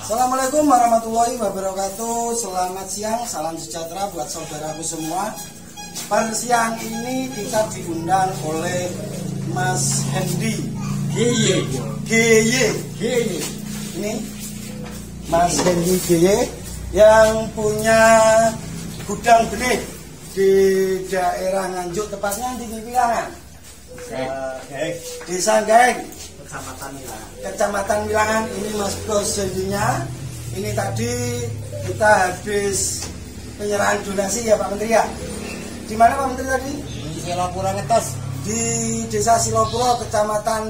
Assalamualaikum warahmatullahi wabarakatuh. Selamat siang, salam sejahtera buat saudaraku semua. Pada siang ini kita diundang oleh Mas Hendy GY. Ini Mas Hendy GY yang punya gudang benih di daerah Nganjuk, tepatnya di Wilangan, Desa Gaeng, Kecamatan Wilangan. Ini Mas Bos Hendy-nya. Ini tadi kita habis penyerahan donasi ya Pak Menteri ya. Di mana Pak Menteri tadi? Di Silopuro Ngetos. Di Desa Silopuro, Kecamatan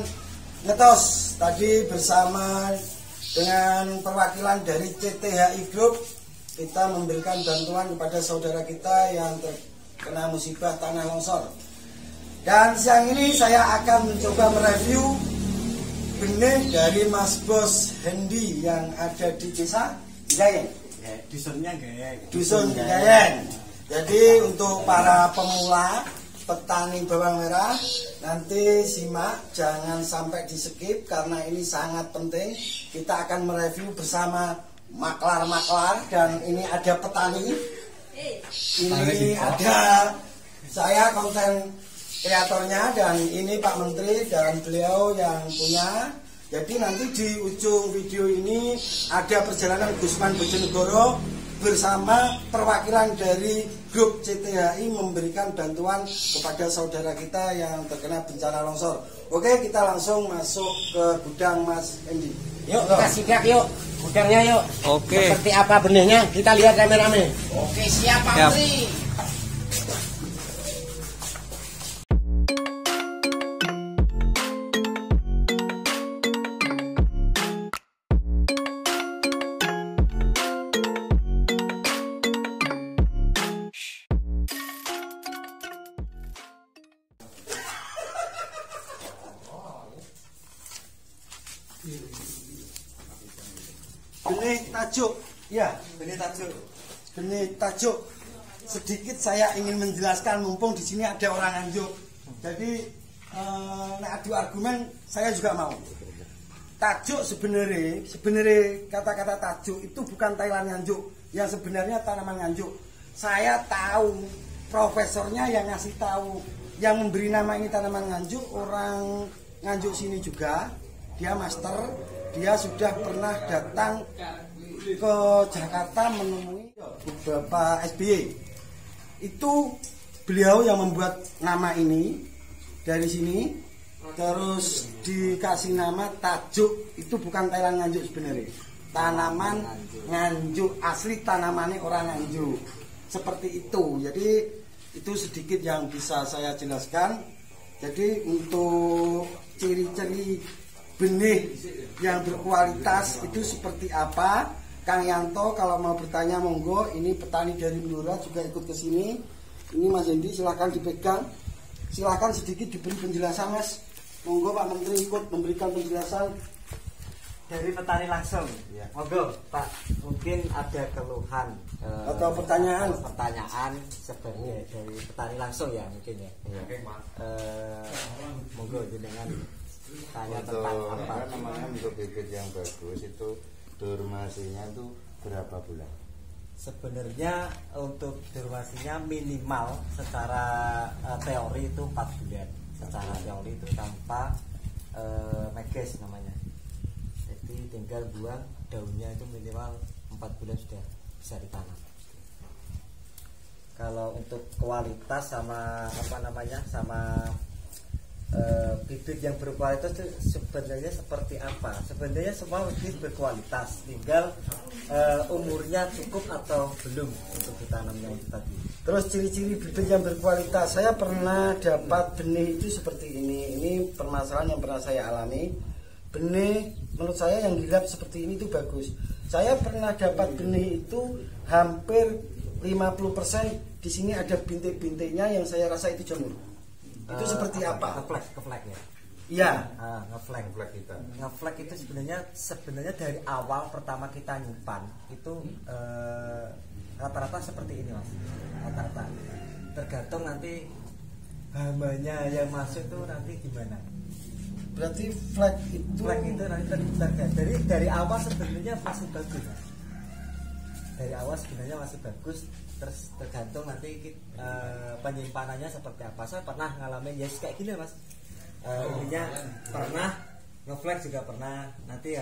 Ngetos. Tadi bersama dengan perwakilan dari CTHI Group, kita memberikan bantuan kepada saudara kita yang terkena musibah tanah longsor. Dan siang ini saya akan mencoba mereview benih dari Mas Bos Hendy yang ada di Desa Gaeng. Dusunnya Gaeng. Dusun Gaeng. Jadi untuk para pemula petani bawang merah, nanti simak, jangan sampai di skip karena ini sangat penting. Kita akan mereview bersama maklar-maklar, dan ini ada petani. Ini ada saya konten kreatornya, dan ini Pak Menteri dan beliau yang punya. Jadi nanti di ujung video ini ada perjalanan Gusman Bojonegoro bersama perwakilan dari grup CTHI memberikan bantuan kepada saudara kita yang terkena bencana longsor. Oke, kita langsung masuk ke gudang Mas Hendy. Yuk kita sidak yuk gudangnya yuk. Oke. Seperti apa benihnya kita lihat rame-rame. Oke, siap Pak Menteri. Benih tajuk, ya, Benih tajuk. benih tajuk. Sedikit saya ingin menjelaskan, mumpung di sini ada orang Nganjuk. Jadi, adu argumen saya juga mau. Tajuk sebenarnya kata-kata tajuk itu bukan Thailand Nganjuk, yang sebenarnya tanaman Nganjuk. Saya tahu profesornya yang ngasih tahu, yang memberi nama ini tanaman Nganjuk, orang Nganjuk sini juga. Dia master, dia sudah pernah datang ke Jakarta menemui Bapak SBY. Itu beliau yang membuat nama ini dari sini, terus dikasih nama tajuk. Itu bukan Thailand Nganjuk sebenarnya, tanaman Nganjuk asli, tanamannya orang Nganjuk, seperti itu. Jadi itu sedikit yang bisa saya jelaskan. Jadi untuk ciri-ciri benih yang berkualitas itu seperti apa, Kang Yanto kalau mau bertanya monggo. Ini petani dari Blora juga ikut ke sini. Ini Mas Hendy, silahkan dipegang, silahkan sedikit diberi penjelasan Mas. Monggo Pak Menteri ikut memberikan penjelasan Dari petani langsung. Ya. Monggo Pak, mungkin ada keluhan atau pertanyaan sebenarnya dari petani langsung ya mungkin ya. Monggo dengan tanya tentang apa namanya untuk bibit yang bagus itu durasinya itu berapa bulan? Sebenarnya untuk durasinya minimal secara teori itu 4 bulan. Secara teori itu tanpa meges namanya. Jadi tinggal buang daunnya itu minimal 4 bulan sudah bisa ditanam. Kalau untuk kualitas sama apa namanya sama bibit yang berkualitas itu sebenarnya seperti apa? Sebenarnya semua bibit berkualitas, tinggal umurnya cukup atau belum untuk ditanamnya itu tadi. Terus ciri-ciri bibit yang berkualitas, saya pernah dapat benih itu seperti ini. Ini permasalahan yang pernah saya alami. Benih menurut saya yang gilap seperti ini itu bagus. Saya pernah dapat benih itu hampir 50%. Di sini ada bintik-bintiknya yang saya rasa itu jamur. Itu seperti apa? Ngeflag ya. Iya. Ngeflag kita. Ngeflag itu sebenarnya dari awal pertama kita nyimpan itu rata-rata seperti ini Mas. Rata-rata. Tergantung nanti hambanya yang masuk itu nanti gimana. Berarti flag itu nanti dari awal sebenarnya masih bagus, Mas. Dari awal sebenarnya masih bagus, terus tergantung nanti penyimpanannya seperti apa. Saya pernah ngalamin ya kayak gini, Mas. Ininya pernah ngeflag juga pernah, nanti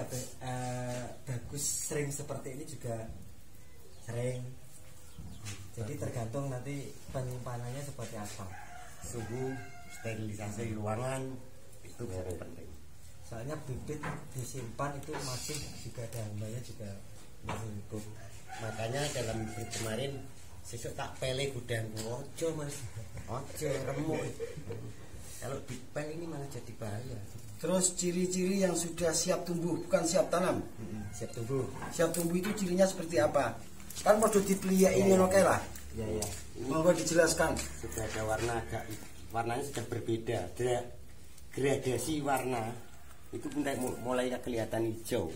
bagus sering seperti ini juga sering. Jadi tergantung nanti penyimpanannya seperti apa. Suhu, sterilisasi ruangan itu sangat penting. Soalnya bibit disimpan itu masih juga daunnya juga masih hidup. Makanya dalam bibit kemarin sesuk tak pele gudang ojo Mas. Ojo remuk. Kalau dipel ini malah jadi bahaya. Terus ciri-ciri yang sudah siap tumbuh, bukan siap tanam. Siap tumbuh. Siap tumbuh itu cirinya seperti apa? Kan perlu dipelihara ini oke lah. Ya. Monggo dijelaskan. Sudah ada warnanya sudah berbeda. Gradasi warna itu mulai kelihatan hijau.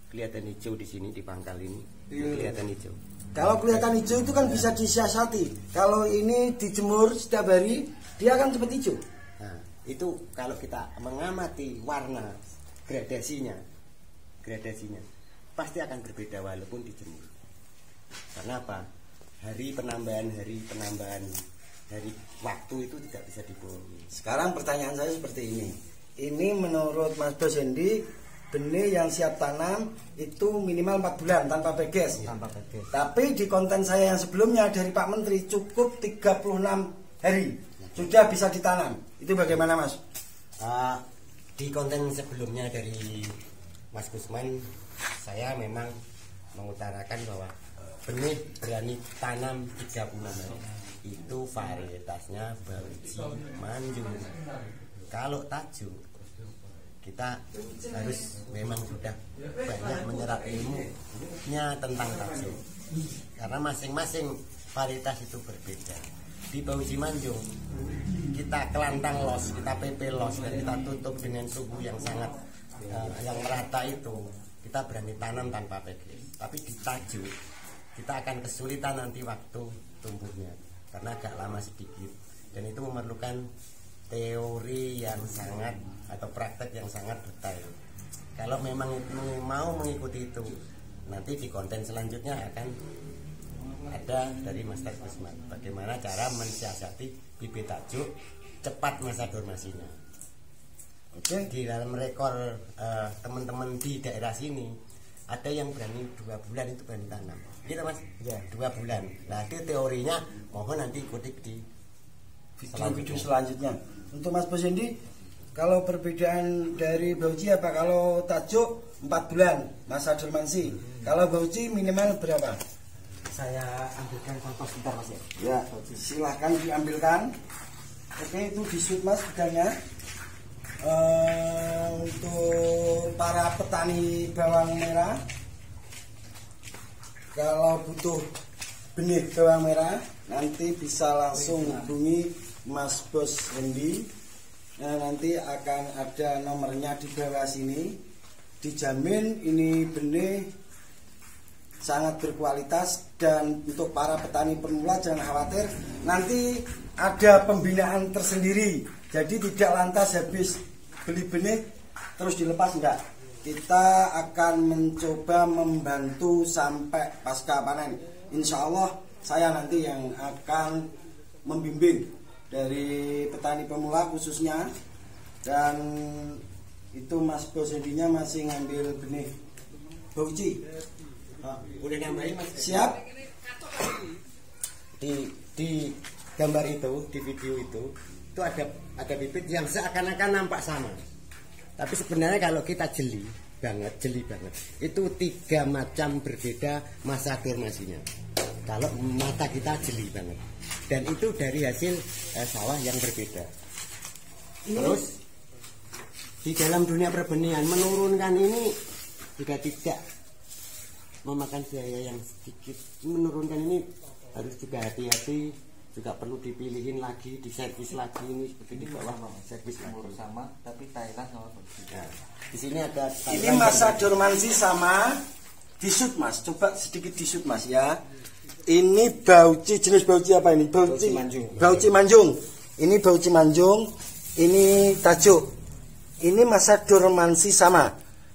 Kelihatan hijau di sini di pangkal ini. Kelihatan hijau. Kalau kelihatan hijau itu kan bisa disiasati. Kalau ini dijemur setiap hari, dia akan cepat hijau. Nah, itu kalau kita mengamati warna gradasinya pasti akan berbeda walaupun dijemur. Karena apa? Hari penambahan dari waktu itu tidak bisa dibohongi. Sekarang pertanyaan saya seperti ini. Ini menurut Mas Bosendi, benih yang siap tanam itu minimal 4 bulan tanpa beges. Tanpa beges. Tapi di konten saya yang sebelumnya dari Pak Menteri cukup 36 hari sudah bisa ditanam. Itu bagaimana, Mas? Di konten sebelumnya dari Mas Gusman, saya memang mengutarakan bahwa benih berani tanam 36 hari. Itu varietasnya Bauci Manjung. Kalau tajuk kita harus memang sudah banyak menyerap ilmunya tentang tajuk, karena masing-masing varietas itu berbeda. Di Bauci Manjung kita kelantang los, kita PP los, dan kita tutup dengan suhu yang sangat yang merata itu, kita berani tanam tanpa PP. Tapi di tajuk kita akan kesulitan nanti waktu tumbuhnya karena agak lama sedikit, dan itu memerlukan teori yang sangat atau praktek yang sangat detail. Kalau memang mau mengikuti itu, nanti di konten selanjutnya akan ada dari Master Gusman bagaimana cara mensiasati bibit tajuk cepat masa dormasinya. Oke. Di dalam rekor teman-teman di daerah sini ada yang berani 2 bulan itu berani tanam. Gitu Mas? Ya. 2 bulan. Nah itu teorinya, mohon nanti ikuti di video selanjutnya. Untuk Mas Bosendi, kalau perbedaan dari Bauci apa? Kalau tajuk 4 bulan masa dormansi, kalau Bauci minimal berapa? Saya ambilkan contoh sebentar, Mas ya. Ya, silahkan diambilkan. Oke, itu disut Mas bedanya. Untuk para petani bawang merah, kalau butuh benih bawang merah nanti bisa langsung hubungi Mas Bosendi. Nanti akan ada nomornya di bawah sini. Dijamin ini benih sangat berkualitas, dan untuk para petani pemula jangan khawatir, nanti ada pembinaan tersendiri. Jadi tidak lantas habis beli benih terus dilepas, enggak. Kita akan mencoba membantu sampai pasca panen. Insya Allah saya nanti yang akan membimbing dari petani pemula khususnya, dan itu Mas Bosendinya masih ngambil benih Bauci. udah nambahin Mas. Siap. Di gambar itu, di video itu ada bibit yang seakan-akan nampak sama. Tapi sebenarnya kalau kita jeli banget, itu 3 macam berbeda masa dormasinya. Kalau mata kita jeli banget, dan itu dari hasil sawah yang berbeda. Terus di dalam dunia perbenihan menurunkan ini juga tidak memakan biaya yang sedikit. Menurunkan ini harus juga hati-hati, juga perlu dipilihin lagi, diservis lagi. Ini seperti di bawah servis sama, tapi Thailand sama nah, di sini ada ini masa dormansi sama disut Mas. Coba sedikit disut Mas ya. Ini Bauci, jenis Bauci apa ini? Bauci Manjung. Bauci Manjung. Ini Bauci Manjung. Ini tajuk. ini masa dormansi sama.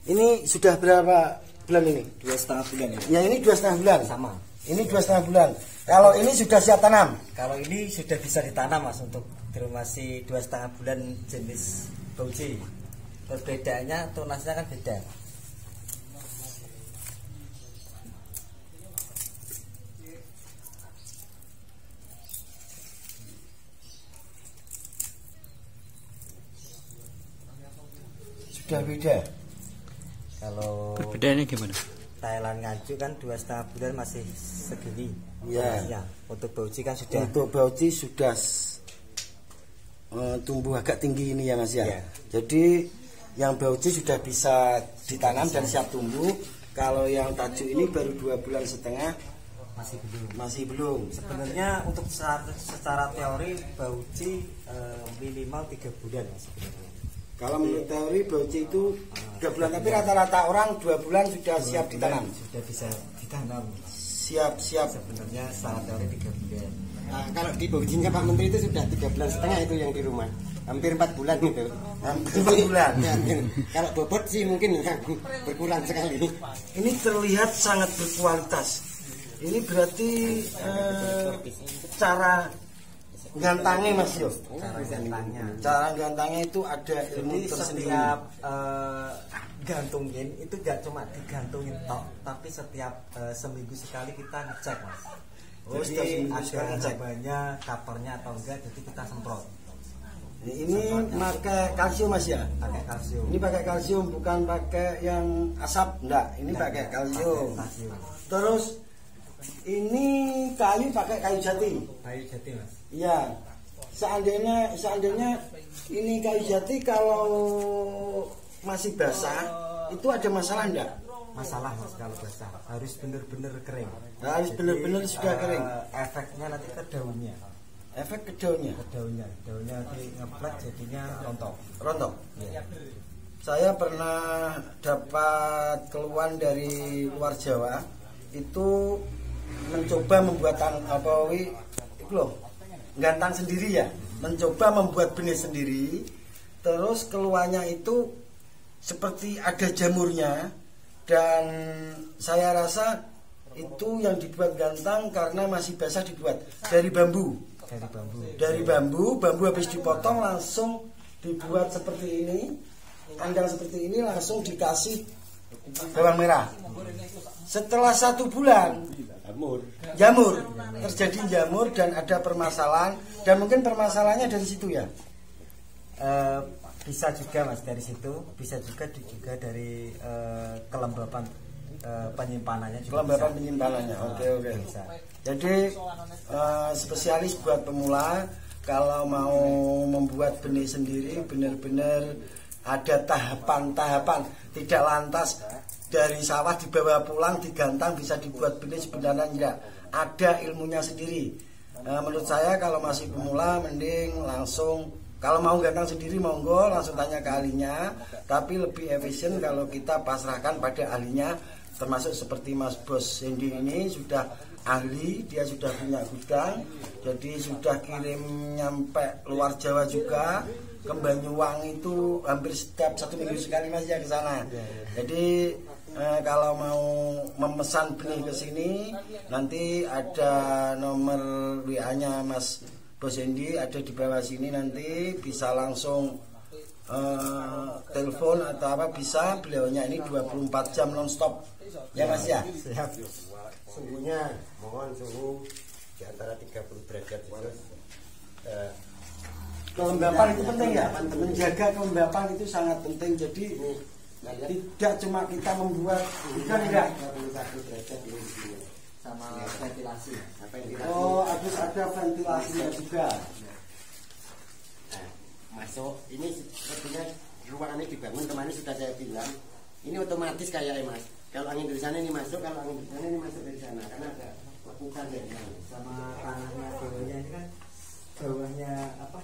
Ini sudah berapa bulan ini? 2,5 bulan ya. Yang ini 2,5 bulan. Sama. Ini 2,5 bulan. Kalau ini sudah siap tanam. Kalau ini sudah bisa ditanam Mas untuk masih 2,5 bulan jenis bauji. Perbedaannya tunasnya kan beda. Sudah beda. Kalau Perbedaannya gimana? Thailand nganjuk kan 2,5 bulan masih segini. Ya. Ya. Untuk bauji kan sudah. Untuk bauji sudah tumbuh agak tinggi ini ya Mas ya. Ya. Jadi yang bauji sudah bisa ditanam dan siap tumbuh. Kalau yang tajuk ini baru 2,5 bulan masih belum. Sebenarnya untuk secara teori bauji minimal 3 bulan Mas sebenarnya. Kalau menurut teori bauji itu 3 bulan, tapi rata-rata orang 2 bulan sudah siap ditanam. Sudah bisa ditanam. Siap. Sebenarnya secara teori 3 bulan. Nah, kalau di baujinya Pak Menteri itu sudah 3,5 bulan itu yang di rumah. Hampir 4 bulan itu. Hampir 4 bulan. Ya, kalau bobot sih mungkin berkurang sekali. Ini terlihat sangat berkualitas. Ini berarti cara gantangnya Mas Yo. Cara gantangnya itu ada ilmu Jadi tersendiri. setiap gantungin itu gak cuma digantungin tok, tapi setiap seminggu sekali kita ngecek Mas. Oh, setiap Jadi seminggu sekali ada ngecek. banyak kapernya atau enggak, jadi kita semprot. Ini pakai kalsium Mas ya. Pakai kalsium. Ini pakai kalsium, bukan pakai yang asap, enggak. Ini pakai kalsium. Pakai kalsium. Terus ini kayu pakai kayu jati. Kayu jati Mas. Iya. Seandainya ini kayu jati kalau masih basah itu ada masalah enggak? Masalah Mas kalau basah harus benar-benar kering. Harus benar-benar sudah kering. Efeknya nanti ke daunnya. Efek ke daunnya. Daunnya di ngeplek jadinya Rontok. Ya. Saya pernah dapat keluhan dari luar Jawa itu mencoba membuat itu loh, gantang sendiri ya, mencoba membuat benih sendiri, terus keluarnya itu seperti ada jamurnya, dan saya rasa itu yang dibuat gantang karena masih basah dibuat dari bambu habis dipotong langsung dibuat seperti ini, kandang seperti ini, langsung dikasih bawang merah. Setelah 1 bulan jamur, terjadi jamur dan ada permasalahan, dan mungkin permasalahannya dari situ ya. Bisa juga Mas dari situ, bisa juga dari kelembapan penyimpanannya juga. Kelembapan penyimpanannya. Oke. Bisa. Jadi spesialis buat pemula kalau mau membuat benih sendiri benar-benar ada tahapan-tahapan, tidak lantas dari sawah dibawa pulang digantang bisa dibuat benih, sebenarnya tidak, ada ilmunya sendiri. Menurut saya kalau masih pemula mending langsung, kalau mau gantang sendiri monggo langsung tanya ke ahlinya, tapi lebih efisien kalau kita pasrahkan pada ahlinya, termasuk seperti Mas Bos Hendy ini sudah ahli, dia sudah punya gudang, jadi sudah kirim nyampe luar Jawa juga. Ke Banyuwangi itu hampir setiap 1 minggu sekali Mas ya ke sana. Jadi kalau mau memesan benih ke sini, nanti ada nomor WA-nya Mas Bos Hendy ada di bawah sini, nanti bisa langsung telepon atau apa, bisa, beliaunya ini 24 jam non-stop ya Mas ya. Siap. Suhunya mohon suhu di antara 30 derajat itu. Kelembapan itu penting ya, menjaga kelembapan itu sangat penting. Jadi tidak cuma kita membuat, bukan enggak, Sama ventilasi. oh harus ada ventilasinya juga. Masuk ini sepertinya ruangan ini dibangun kemarin sudah saya bilang, ini otomatis kayaknya Mas, kalau angin dari sana ini masuk, kalau angin dari sana ini masuk dari sana, karena ada lekukan dari sana. Sama tanahnya bawahnya ini kan bawahnya apa?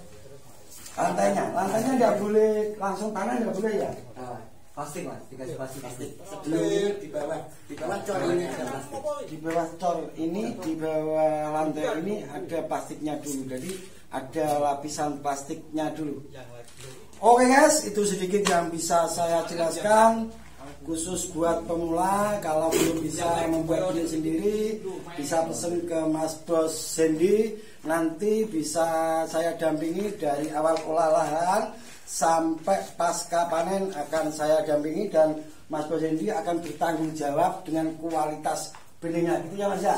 Lantainya nggak boleh langsung tanah, nggak boleh ya. Plastik Mas, dikasih plastik. Sebelum di bawah cor ini ada plastik. Di bawah cor ini, di bawah lantai ini ada plastiknya dulu, jadi ada lapisan plastiknya dulu. Oke guys, itu sedikit yang bisa saya jelaskan khusus buat pemula. Kalau belum bisa membuat ini sendiri, bisa pesen ke Mas Bos Hendy. Nanti bisa saya dampingi dari awal olah lahan sampai pasca panen akan saya dampingi, dan Mas Bos Hendy akan bertanggung jawab dengan kualitas benihnya. Gitu ya Mas ya?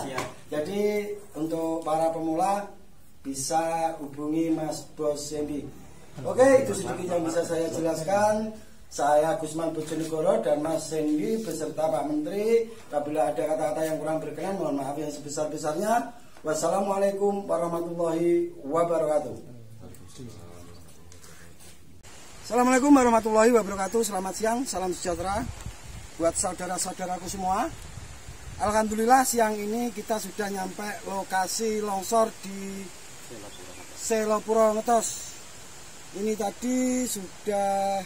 Jadi untuk para pemula bisa hubungi Mas Bos Hendy. Oke, itu sedikit yang bisa saya jelaskan. Saya Gusman Bojonegoro dan Mas Hendy beserta Pak Menteri. Apabila ada kata-kata yang kurang berkenan, mohon maaf yang sebesar-besarnya. Wassalamualaikum warahmatullahi wabarakatuh. Assalamualaikum warahmatullahi wabarakatuh. Selamat siang, salam sejahtera buat saudara-saudaraku semua. Alhamdulillah siang ini kita sudah nyampe lokasi longsor di Selopuro Ngetos. Ini tadi sudah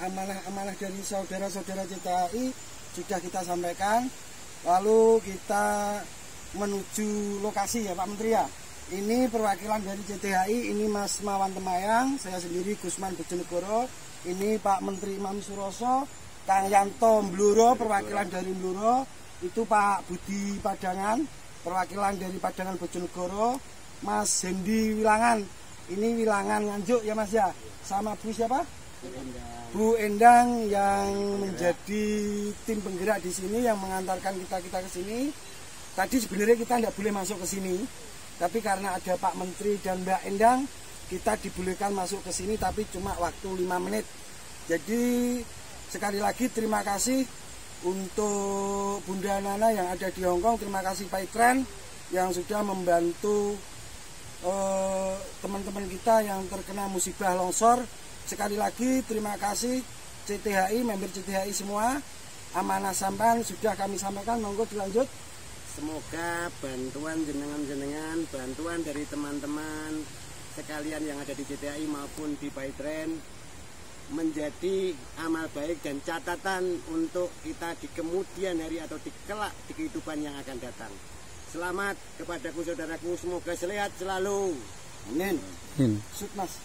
amanah-amanah dari saudara-saudara CTHI sudah kita sampaikan. Lalu kita menuju lokasi ya Pak Menteri ya. Ini perwakilan dari CTHI, ini Mas Mawan Temayang, saya sendiri Gusman Bojonegoro. Ini Pak Menteri Imam Suroso, Kang Yanto Mbluro, perwakilan dari Mbluro. Itu Pak Budi Padangan, perwakilan dari Padangan Bojonegoro. Mas Hendy Wilangan, ini Wilangan Nganjuk ya Mas ya. Sama Bu siapa? Bu Endang yang menjadi tim penggerak di sini yang mengantarkan kita ke sini. Tadi sebenarnya kita tidak boleh masuk ke sini, tapi karena ada Pak Menteri dan Mbak Endang, kita dibolehkan masuk ke sini, tapi cuma waktu 5 menit. Jadi sekali lagi terima kasih untuk Bunda Nana yang ada di Hongkong. Terima kasih Pak Ikran yang sudah membantu teman-teman kita yang terkena musibah longsor. Sekali lagi terima kasih CTHI, member CTHI semua. Amanah sampan sudah kami sampaikan, monggo dilanjut. Semoga bantuan jenengan-jenengan, bantuan dari teman-teman sekalian yang ada di CTHI maupun di Paitren menjadi amal baik dan catatan untuk kita di kemudian hari atau di kelak di kehidupan yang akan datang. Selamat kepadaku saudaraku, semoga sehat selalu. Amin. Sukses.